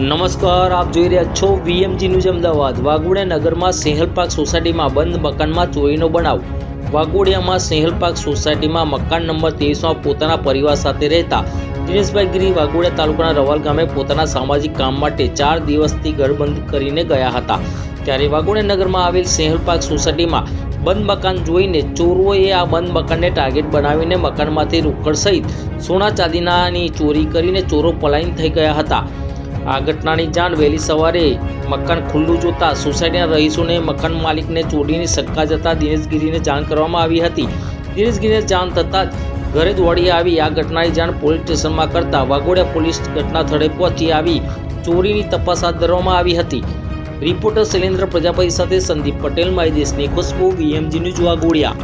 નમસ્કાર, આપ જોઈ રહ્યા છો વીએમજી ન્યૂઝ અમદાવાદ। વાઘોડિયા નગરમાં સેહલ પાર્ક સોસાયટીમાં બંધ મકાનમાં ચોરીનો બનાવ। વાઘોડિયામાં સેહલ પાર્ક સોસાયટીમાં મકાન નંબર 23માં પોતાના પરિવાર સાથે રહેતા દિનેશભાઈ ગીરી વાઘોડિયા તાલુકાના રવાલ ગામે પોતાના સામાજિક કામ માટે 4 દિવસથી ઘર બંધ કરીને ગયા હતા। ત્યારે વાઘોડિયા નગરમાં આવેલ સેહલ પાર્ક સોસાયટીમાં બંધ મકાન જોઈને ચોરોએ આ બંધ મકાનને ટાર્ગેટ બનાવીને મકાનમાંથી રોકડ સહિત સોના ચાંદીની ચોરી કરીને ચોરો પલાયન થઈ ગયા હતા। આ ઘટનાની જાણ વહેલી સવારે મકાન ખુલ્લું જોતા સોસાયટીના રહીશોને મકાન માલિકને ચોરીની શંકા જતા દિનેશગીરીને જાણ કરવામાં આવી હતી। દિનેશગીરીને જાણ થતાં જ ઘરે દોડી આવી આ ઘટનાની જાણ પોલીસ સ્ટેશનમાં કરતા વાઘોડિયા પોલીસ ઘટના સ્થળે પહોંચી આવી ચોરીની તપાસ હાથ ધરવામાં આવી હતી। રિપોર્ટર શૈલેન્દ્ર પ્રજાપતિ સાથે સંદીપ પટેલ, માય દેશની ખુશ્બુ, વીએમજી ન્યૂઝ વાઘોડિયા।